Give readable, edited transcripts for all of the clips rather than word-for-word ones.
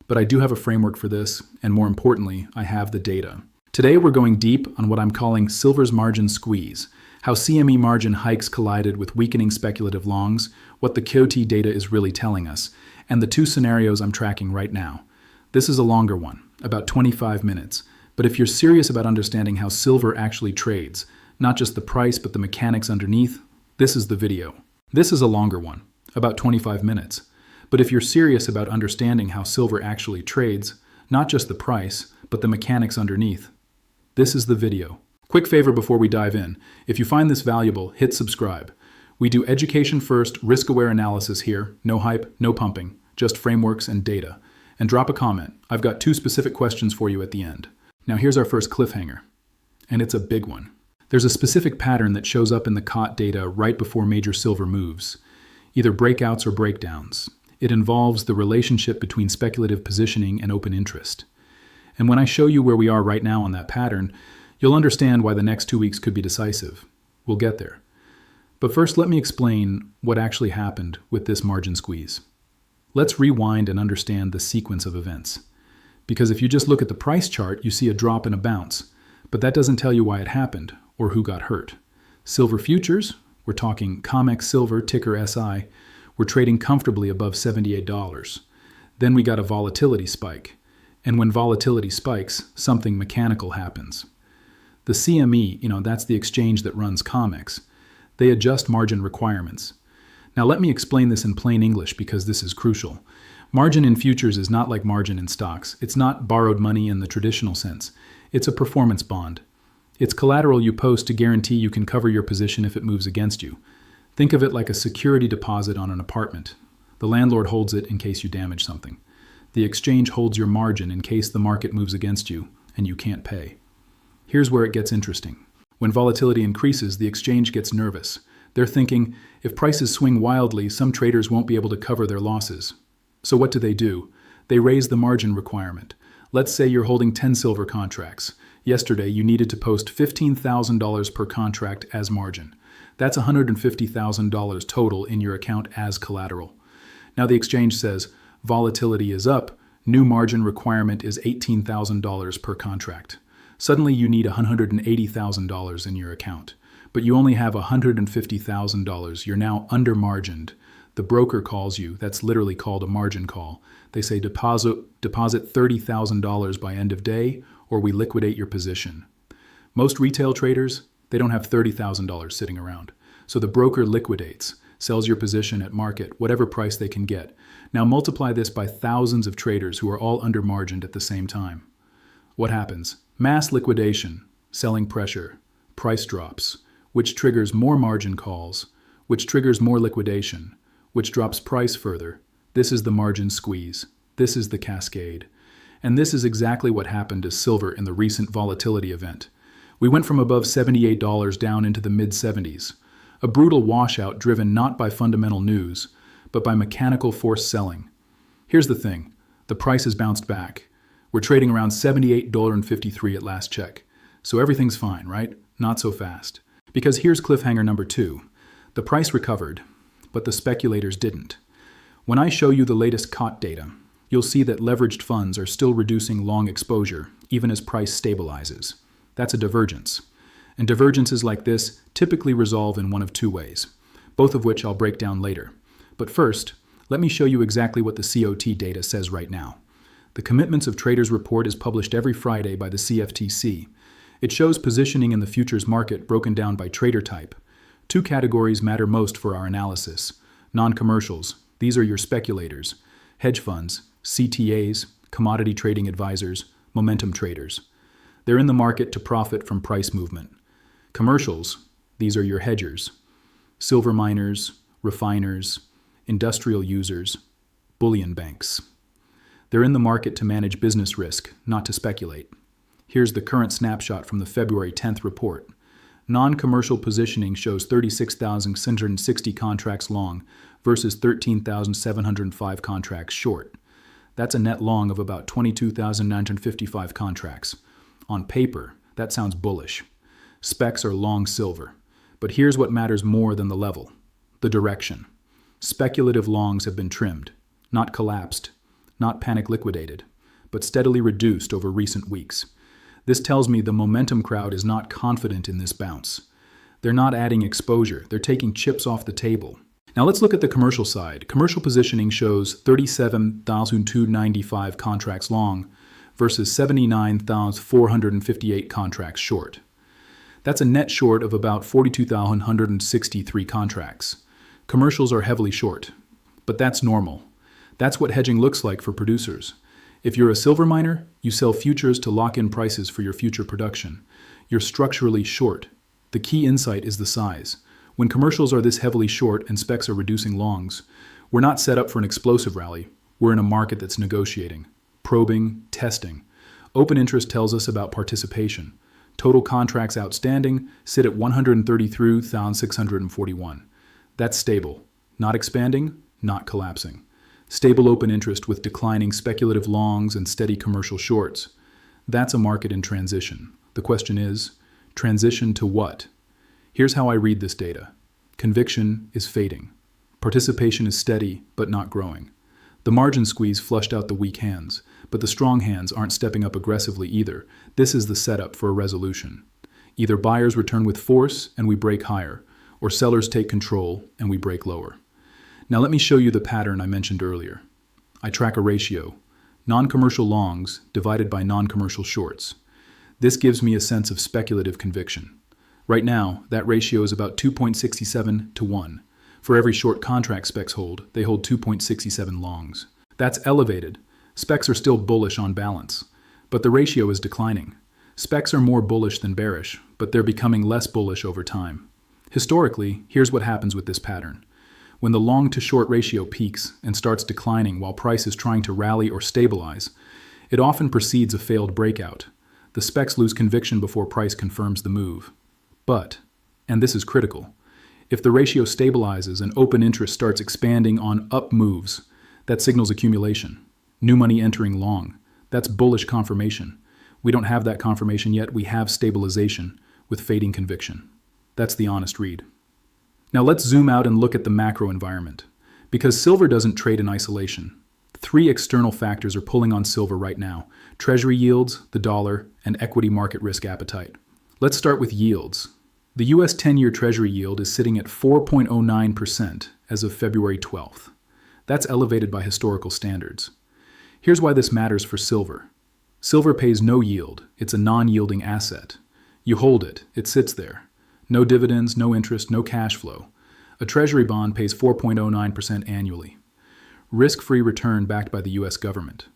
but I do have a framework for this, and more importantly, I have the data. Today we're going deep on what I'm calling silver's margin squeeze, how CME margin hikes collided with weakening speculative longs, what the COT data is really telling us, and the two scenarios I'm tracking right now. This is a longer one, about 25 minutes, but if you're serious about understanding how silver actually trades, not just the price but the mechanics underneath, this is the video. This is a longer one, about 25 minutes. But if you're serious about understanding how silver actually trades, not just the price, but the mechanics underneath, this is the video. Quick favor before we dive in. If you find this valuable, hit subscribe. We do education first, risk-aware analysis here. No hype, no pumping, just frameworks and data. And drop a comment. I've got 2 specific questions for you at the end. Now here's our first cliffhanger. And it's a big one. There's a specific pattern that shows up in the COT data right before major silver moves, either breakouts or breakdowns. It involves the relationship between speculative positioning and open interest. And when I show you where we are right now on that pattern, you'll understand why the next 2 weeks could be decisive. We'll get there. But first, let me explain what actually happened with this margin squeeze. Let's rewind and understand the sequence of events. Because if you just look at the price chart, you see a drop and a bounce. But that doesn't tell you why it happened or who got hurt. Silver futures, we're talking COMEX silver, ticker SI, were trading comfortably above $78. Then we got a volatility spike. And when volatility spikes, something mechanical happens. The CME, that's the exchange that runs COMEX, they adjust margin requirements. Now let me explain this in plain English because this is crucial. Margin in futures is not like margin in stocks. It's not borrowed money in the traditional sense. It's a performance bond. It's collateral you post to guarantee you can cover your position if it moves against you. Think of it like a security deposit on an apartment. The landlord holds it in case you damage something. The exchange holds your margin in case the market moves against you and you can't pay. Here's where it gets interesting. When volatility increases, the exchange gets nervous. They're thinking, if prices swing wildly, some traders won't be able to cover their losses. So what do? They raise the margin requirement. Let's say you're holding 10 silver contracts. Yesterday, you needed to post $15,000 per contract as margin. That's $150,000 total in your account as collateral. Now the exchange says, volatility is up, new margin requirement is $18,000 per contract. Suddenly you need $180,000 in your account, but you only have $150,000. You're now under-margined. The broker calls you. That's literally called a margin call. They say deposit $30,000 by end of day, or we liquidate your position. Most retail traders, they don't have $30,000 sitting around. So the broker liquidates, sells your position at market, whatever price they can get. Now multiply this by thousands of traders who are all under-margined at the same time. What happens? Mass liquidation, selling pressure, price drops, which triggers more margin calls, which triggers more liquidation, which drops price further. This is the margin squeeze. This is the cascade. And this is exactly what happened to silver in the recent volatility event. We went from above $78 down into the mid-70s. A brutal washout driven not by fundamental news, but by mechanical force selling. Here's the thing. The price has bounced back. We're trading around $78.53 at last check. So everything's fine, right? Not so fast. Because here's cliffhanger number 2. The price recovered, but the speculators didn't. When I show you the latest COT data, you'll see that leveraged funds are still reducing long exposure, even as price stabilizes. That's a divergence. And divergences like this typically resolve in one of 2 ways, both of which I'll break down later. But first, let me show you exactly what the COT data says right now. The Commitments of Traders report is published every Friday by the CFTC. It shows positioning in the futures market broken down by trader type. 2 categories matter most for our analysis. Non-commercials, these are your speculators. Hedge funds, CTAs, commodity trading advisors, momentum traders. They're in the market to profit from price movement. Commercials, these are your hedgers. Silver miners, refiners, industrial users, bullion banks. They're in the market to manage business risk, not to speculate. Here's the current snapshot from the February 10th report. Non-commercial positioning shows 36,660 contracts long versus 13,705 contracts short. That's a net long of about 22,955 contracts. On paper, that sounds bullish. Specs are long silver. But here's what matters more than the level: the direction. Speculative longs have been trimmed, not collapsed. not panic liquidated, but steadily reduced over recent weeks. This tells me the momentum crowd is not confident in this bounce. They're not adding exposure, they're taking chips off the table. Now let's look at the commercial side. Commercial positioning shows 37,295 contracts long versus 79,458 contracts short. That's a net short of about 42,163 contracts. Commercials are heavily short, but that's normal. That's what hedging looks like for producers. If you're a silver miner, you sell futures to lock in prices for your future production. You're structurally short. The key insight is the size. When commercials are this heavily short and specs are reducing longs, we're not set up for an explosive rally. We're in a market that's negotiating, probing, testing. Open interest tells us about participation. Total contracts outstanding sit at 133,641. That's stable. Not expanding, not collapsing. Stable open interest with declining speculative longs and steady commercial shorts. That's a market in transition. The question is, transition to what? Here's how I read this data. Conviction is fading. Participation is steady, but not growing. The margin squeeze flushed out the weak hands, but the strong hands aren't stepping up aggressively either. This is the setup for a resolution. Either buyers return with force and we break higher, or sellers take control and we break lower. Now let me show you the pattern I mentioned earlier. I track a ratio, non-commercial longs divided by non-commercial shorts. This gives me a sense of speculative conviction. Right now, that ratio is about 2.67 to 1. For every short contract specs hold, they hold 2.67 longs. That's elevated. Specs are still bullish on balance, but the ratio is declining. Specs are more bullish than bearish, but they're becoming less bullish over time. Historically, here's what happens with this pattern. When the long to short ratio peaks and starts declining while price is trying to rally or stabilize, it often precedes a failed breakout. The specs lose conviction before price confirms the move. But, and this is critical, if the ratio stabilizes and open interest starts expanding on up moves, that signals accumulation. New money entering long. That's bullish confirmation. We don't have that confirmation yet, we have stabilization with fading conviction. That's the honest read. Now let's zoom out and look at the macro environment. Because silver doesn't trade in isolation. 3 external factors are pulling on silver right now: treasury yields, the dollar, and equity market risk appetite. Let's start with yields. The US 10-year Treasury yield is sitting at 4.09% as of February 12th. That's elevated by historical standards. Here's why this matters for silver. Silver pays no yield. It's a non-yielding asset. You hold it. It sits there. No dividends, no interest, no cash flow. A Treasury bond pays 4.09% annually. Risk-free return backed by the US government.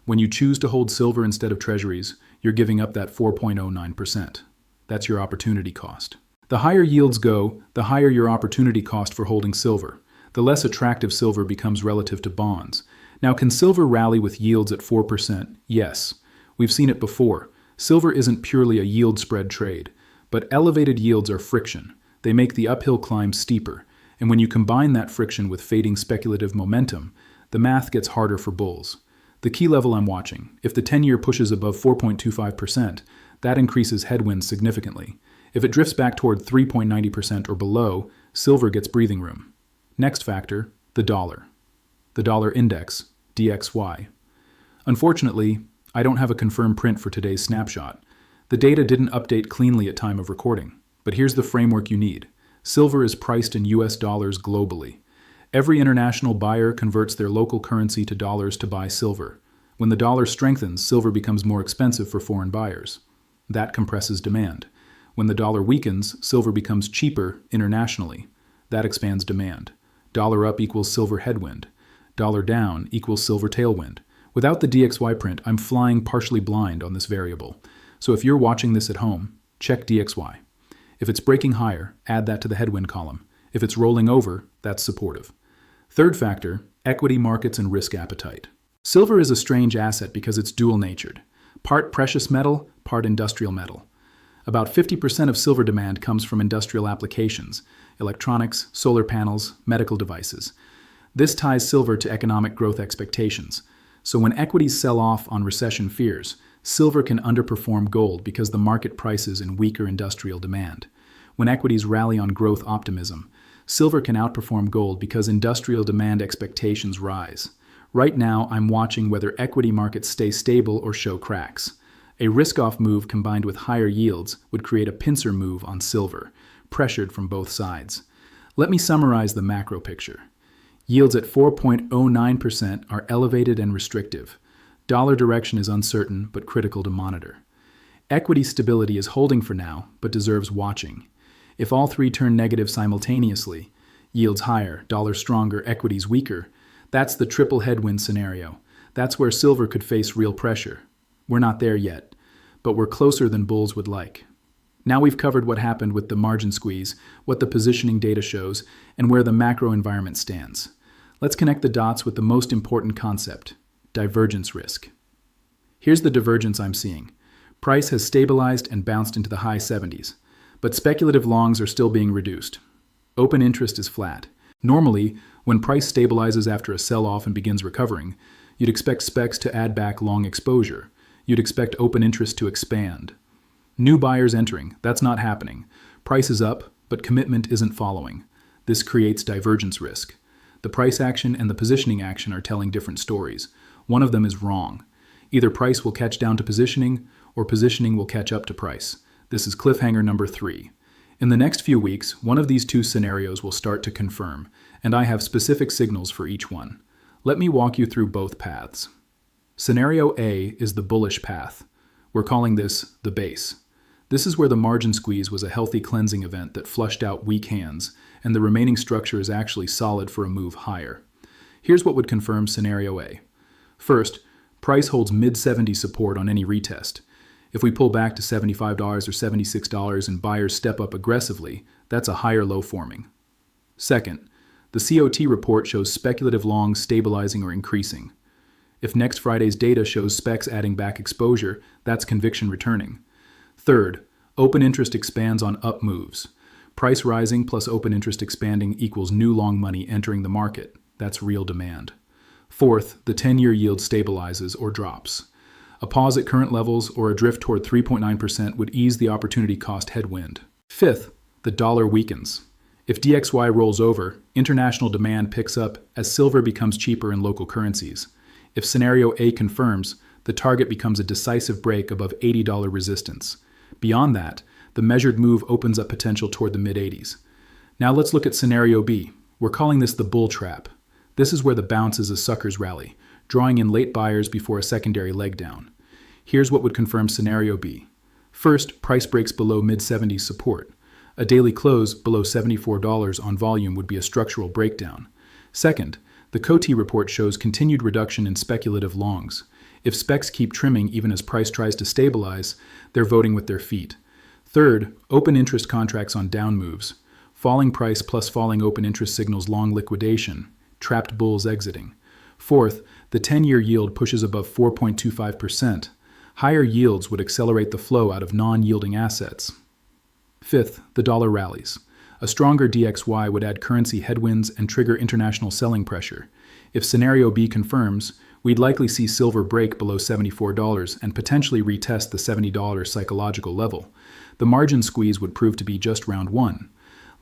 When you choose to hold silver instead of treasuries, you're giving up that 4.09%. That's your opportunity cost. The higher yields go, the higher your opportunity cost for holding silver. The less attractive silver becomes relative to bonds. Now, can silver rally with yields at 4%? Yes. We've seen it before. Silver isn't purely a yield spread trade, but elevated yields are friction. They make the uphill climb steeper, and when you combine that friction with fading speculative momentum, the math gets harder for bulls. The key level I'm watching, if the 10-year pushes above 4.25%, that increases headwinds significantly. If it drifts back toward 3.90% or below, silver gets breathing room. Next factor, the dollar. The dollar index, DXY. Unfortunately, I don't have a confirmed print for today's snapshot. The data didn't update cleanly at time of recording, but here's the framework you need. Silver is priced in US dollars globally. Every international buyer converts their local currency to dollars to buy silver. When the dollar strengthens, silver becomes more expensive for foreign buyers. That compresses demand. When the dollar weakens, silver becomes cheaper internationally. That expands demand. Dollar up equals silver headwind. Dollar down equals silver tailwind. Without the DXY print, I'm flying partially blind on this variable. So if you're watching this at home, check DXY. If it's breaking higher, add that to the headwind column. If it's rolling over, that's supportive. Third factor, equity markets and risk appetite. Silver is a strange asset because it's dual-natured. Part precious metal, part industrial metal. About 50% of silver demand comes from industrial applications, electronics, solar panels, medical devices. This ties silver to economic growth expectations. So when equities sell off on recession fears, silver can underperform gold because the market prices in weaker industrial demand. When equities rally on growth optimism, silver can outperform gold because industrial demand expectations rise. Right now, I'm watching whether equity markets stay stable or show cracks. A risk-off move combined with higher yields would create a pincer move on silver, pressured from both sides. Let me summarize the macro picture. Yields at 4.09% are elevated and restrictive. Dollar direction is uncertain but critical to monitor. Equity stability is holding for now but deserves watching. If all three turn negative simultaneously, yields higher, dollar stronger, equities weaker, that's the triple headwind scenario. That's where silver could face real pressure. We're not there yet, but we're closer than bulls would like. Now we've covered what happened with the margin squeeze, what the positioning data shows, and where the macro environment stands. Let's connect the dots with the most important concept, divergence risk. Here's the divergence I'm seeing. Price has stabilized and bounced into the high 70s, but speculative longs are still being reduced. Open interest is flat. Normally, when price stabilizes after a sell-off and begins recovering, you'd expect specs to add back long exposure. You'd expect open interest to expand. New buyers entering, that's not happening. Price is up, but commitment isn't following. This creates divergence risk. The price action and the positioning action are telling different stories. One of them is wrong. Either price will catch down to positioning, or positioning will catch up to price. This is cliffhanger number 3. In the next few weeks, one of these two scenarios will start to confirm, and I have specific signals for each one. Let me walk you through both paths. Scenario A is the bullish path. We're calling this the base. This is where the margin squeeze was a healthy cleansing event that flushed out weak hands, and the remaining structure is actually solid for a move higher. Here's what would confirm Scenario A. First, price holds mid-70 support on any retest. If we pull back to $75 or $76 and buyers step up aggressively, that's a higher low forming. Second, the COT report shows speculative longs stabilizing or increasing. If next Friday's data shows specs adding back exposure, that's conviction returning. Third, open interest expands on up moves. Price rising plus open interest expanding equals new long money entering the market. That's real demand. Fourth, the 10-year yield stabilizes or drops. A pause at current levels or a drift toward 3.9% would ease the opportunity cost headwind. Fifth, the dollar weakens. If DXY rolls over, international demand picks up as silver becomes cheaper in local currencies. If Scenario A confirms, the target becomes a decisive break above $80 resistance. Beyond that, the measured move opens up potential toward the mid-80s. Now let's look at Scenario B. We're calling this the bull trap. This is where the bounce is a sucker's rally, drawing in late buyers before a secondary leg down. Here's what would confirm Scenario B. First, price breaks below mid-70s support. A daily close below $74 on volume would be a structural breakdown. Second, the COT report shows continued reduction in speculative longs. If specs keep trimming even as price tries to stabilize, they're voting with their feet. Third, open interest contracts on down moves. Falling price plus falling open interest signals long liquidation, trapped bulls exiting. Fourth, the 10-year yield pushes above 4.25%. Higher yields would accelerate the flow out of non-yielding assets. Fifth, the dollar rallies. A stronger DXY would add currency headwinds and trigger international selling pressure. If Scenario B confirms, we'd likely see silver break below $74 and potentially retest the $70 psychological level. The margin squeeze would prove to be just round 1.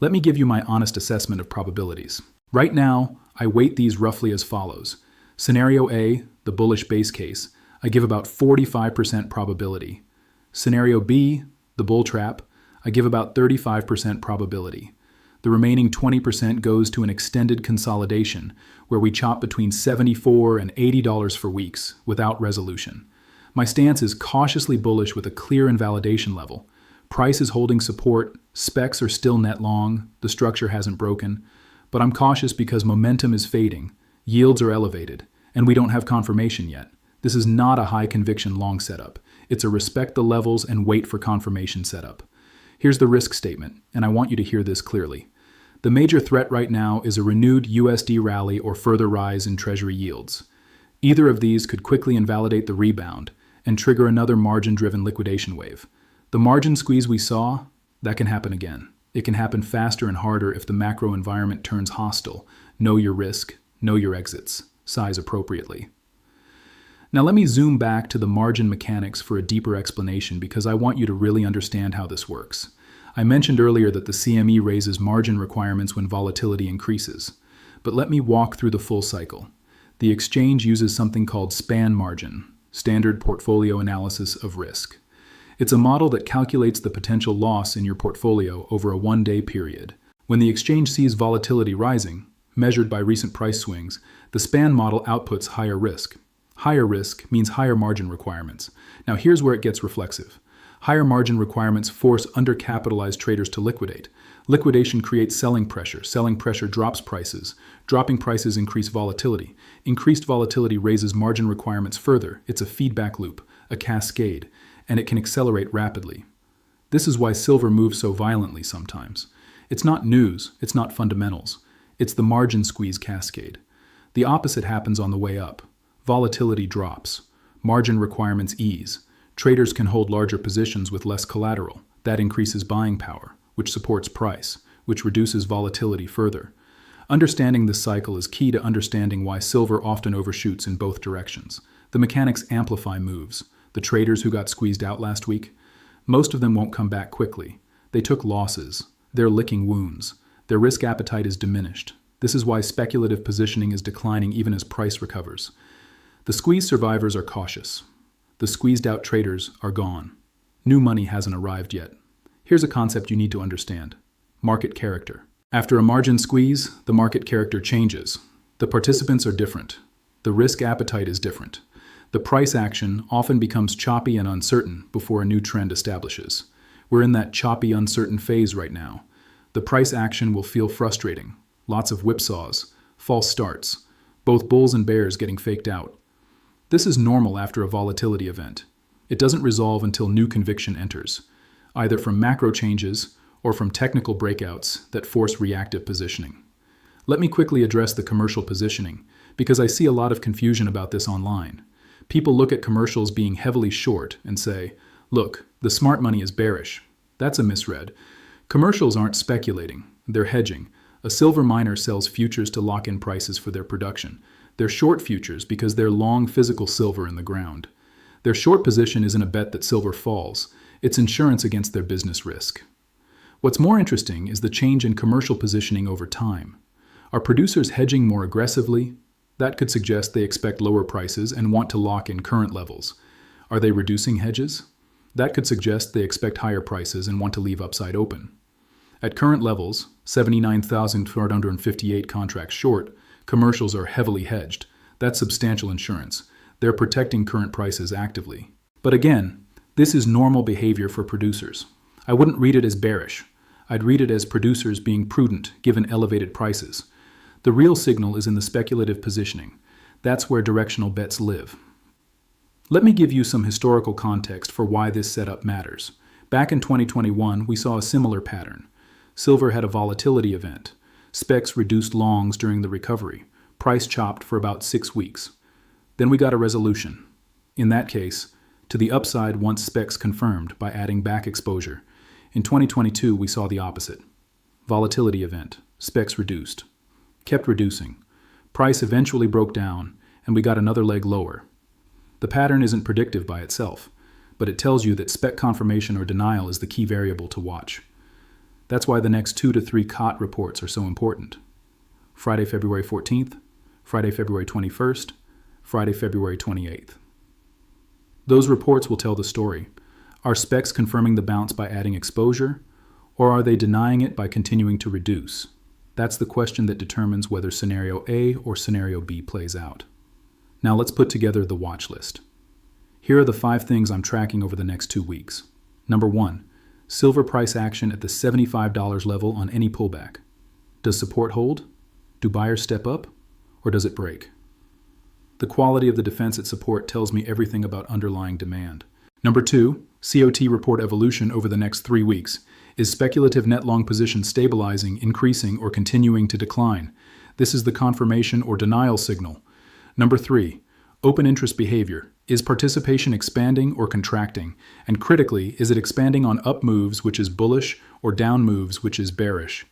Let me give you my honest assessment of probabilities. Right now, I weight these roughly as follows. Scenario A, the bullish base case, I give about 45% probability. Scenario B, the bull trap, I give about 35% probability. The remaining 20% goes to an extended consolidation, where we chop between $74 and $80 for weeks, without resolution. My stance is cautiously bullish with a clear invalidation level. Price is holding support, specs are still net long, the structure hasn't broken, but I'm cautious because momentum is fading, yields are elevated, and we don't have confirmation yet. This is not a high conviction long setup. It's a respect the levels and wait for confirmation setup. Here's the risk statement, and I want you to hear this clearly. The major threat right now is a renewed USD rally or further rise in Treasury yields. Either of these could quickly invalidate the rebound and trigger another margin-driven liquidation wave. The margin squeeze we saw, that can happen again. It can happen faster and harder if the macro environment turns hostile. Know your risk, know your exits, size appropriately. Now let me zoom back to the margin mechanics for a deeper explanation because I want you to really understand how this works. I mentioned earlier that the CME raises margin requirements when volatility increases. But let me walk through the full cycle. The exchange uses something called span margin, Standard Portfolio Analysis of Risk. It's a model that calculates the potential loss in your portfolio over a one-day period. When the exchange sees volatility rising, measured by recent price swings, the span model outputs higher risk. Higher risk means higher margin requirements. Now here's where it gets reflexive. Higher margin requirements force undercapitalized traders to liquidate. Liquidation creates selling pressure. Selling pressure drops prices. Dropping prices increase volatility. Increased volatility raises margin requirements further. It's a feedback loop, a cascade, and it can accelerate rapidly. This is why silver moves so violently sometimes. It's not news, it's not fundamentals. It's the margin squeeze cascade. The opposite happens on the way up. Volatility drops. Margin requirements ease. Traders can hold larger positions with less collateral. That increases buying power, which supports price, which reduces volatility further. Understanding this cycle is key to understanding why silver often overshoots in both directions. The mechanics amplify moves. The traders who got squeezed out last week, most of them won't come back quickly. They took losses. They're licking wounds. Their risk appetite is diminished. This is why speculative positioning is declining even as price recovers. The squeeze survivors are cautious. The squeezed out traders are gone. New money hasn't arrived yet. Here's a concept you need to understand. Market character. After a margin squeeze, the market character changes. The participants are different. The risk appetite is different. The price action often becomes choppy and uncertain before a new trend establishes. We're in that choppy, uncertain phase right now. The price action will feel frustrating. Lots of whipsaws, false starts, both bulls and bears getting faked out. This is normal after a volatility event. It doesn't resolve until new conviction enters, either from macro changes or from technical breakouts that force reactive positioning. Let me quickly address the commercial positioning, because I see a lot of confusion about this online. People look at commercials being heavily short and say, look, the smart money is bearish. That's a misread. Commercials aren't speculating, they're hedging. A silver miner sells futures to lock in prices for their production. They're short futures because they're long physical silver in the ground. Their short position isn't a bet that silver falls. It's insurance against their business risk. What's more interesting is the change in commercial positioning over time. Are producers hedging more aggressively? That could suggest they expect lower prices and want to lock in current levels. Are they reducing hedges? That could suggest they expect higher prices and want to leave upside open. At current levels, 79,458 contracts short, commercials are heavily hedged. That's substantial insurance. They're protecting current prices actively. But again, this is normal behavior for producers. I wouldn't read it as bearish. I'd read it as producers being prudent given elevated prices. The real signal is in the speculative positioning. That's where directional bets live. Let me give you some historical context for why this setup matters. Back in 2021, we saw a similar pattern. Silver had a volatility event. Specs reduced longs during the recovery. Price chopped for about 6 weeks. Then we got a resolution. In that case, to the upside once specs confirmed by adding back exposure. In 2022, we saw the opposite. Volatility event. Specs reduced. Kept reducing. Price eventually broke down, and we got another leg lower. The pattern isn't predictive by itself, but it tells you that spec confirmation or denial is the key variable to watch. That's why the next 2 to 3 COT reports are so important. Friday, February 14th, Friday, February 21st, Friday, February 28th. Those reports will tell the story. Are specs confirming the bounce by adding exposure, or are they denying it by continuing to reduce? That's the question that determines whether scenario A or scenario B plays out. Now let's put together the watch list. Here are the 5 things I'm tracking over the next 2 weeks. Number 1, silver price action at the $75 level on any pullback. Does support hold? Do buyers step up? Or does it break? The quality of the defense at support tells me everything about underlying demand. Number 2, COT report evolution over the next 3 weeks. Is speculative net long position stabilizing, increasing, or continuing to decline? This is the confirmation or denial signal. Number 3, open interest behavior. Is participation expanding or contracting? And critically, is it expanding on up moves, which is bullish, or down moves, which is bearish?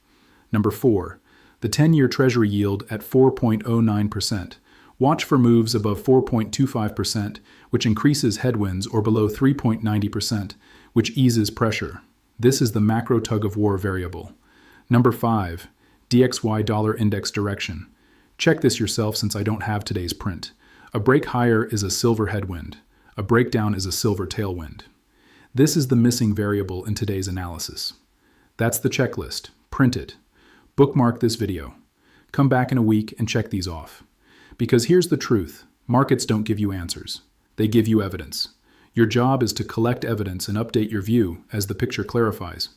Number 4, the 10-year Treasury yield at 4.09%. Watch for moves above 4.25%, which increases headwinds, or below 3.90%, which eases pressure. This is the macro tug-of-war variable. Number 5, DXY dollar index direction. Check this yourself since I don't have today's print. A break higher is a silver headwind. A breakdown is a silver tailwind. This is the missing variable in today's analysis. That's the checklist. Print it. Bookmark this video. Come back in a week and check these off. Because here's the truth. Markets don't give you answers. They give you evidence. Your job is to collect evidence and update your view as the picture clarifies.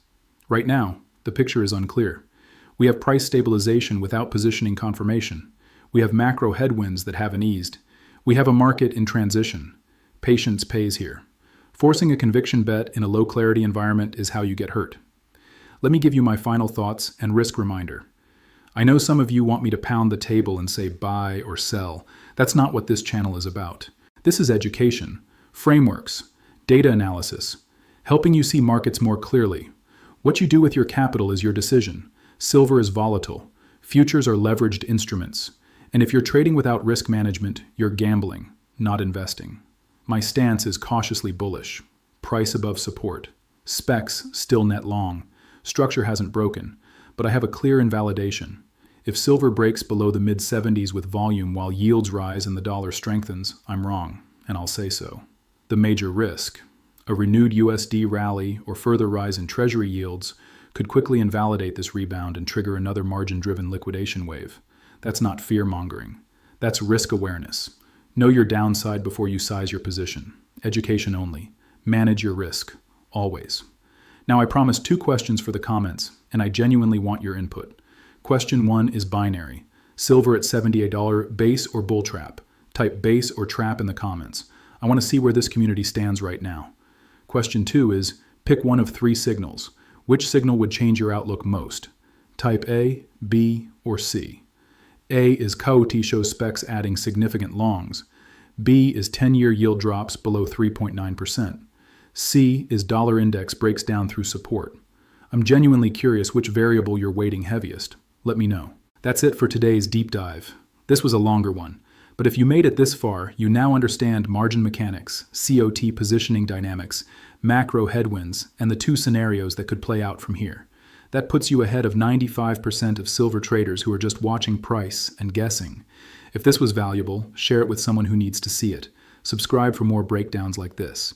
Right now, the picture is unclear. We have price stabilization without positioning confirmation. We have macro headwinds that haven't eased. We have a market in transition. Patience pays here. Forcing a conviction bet in a low-clarity environment is how you get hurt. Let me give you my final thoughts and risk reminder. I know some of you want me to pound the table and say buy or sell. That's not what this channel is about. This is education, frameworks, data analysis, helping you see markets more clearly. What you do with your capital is your decision. Silver is volatile. Futures are leveraged instruments. And if you're trading without risk management, you're gambling, not investing. My stance is cautiously bullish. Price above support. Specs still net long. Structure hasn't broken, but I have a clear invalidation. If silver breaks below the mid-70s with volume while yields rise and the dollar strengthens, I'm wrong, and I'll say so. The major risk, a renewed USD rally or further rise in Treasury yields, could quickly invalidate this rebound and trigger another margin-driven liquidation wave. That's not fear-mongering. That's risk awareness. Know your downside before you size your position. Education only. Manage your risk. Always. Now I promised 2 questions for the comments, and I genuinely want your input. Question 1 is binary. Silver at $78, base or bull trap? Type base or trap in the comments. I want to see where this community stands right now. Question 2 is pick one of 3 signals. Which signal would change your outlook most? Type A, B, or C. A is COT shows specs adding significant longs. B is 10-year yield drops below 3.9%. C is dollar index breaks down through support. I'm genuinely curious which variable you're weighting heaviest. Let me know. That's it for today's deep dive. This was a longer one, but if you made it this far, you now understand margin mechanics, COT positioning dynamics, macro headwinds, and the 2 scenarios that could play out from here. That puts you ahead of 95% of silver traders who are just watching price and guessing. If this was valuable, share it with someone who needs to see it. Subscribe for more breakdowns like this.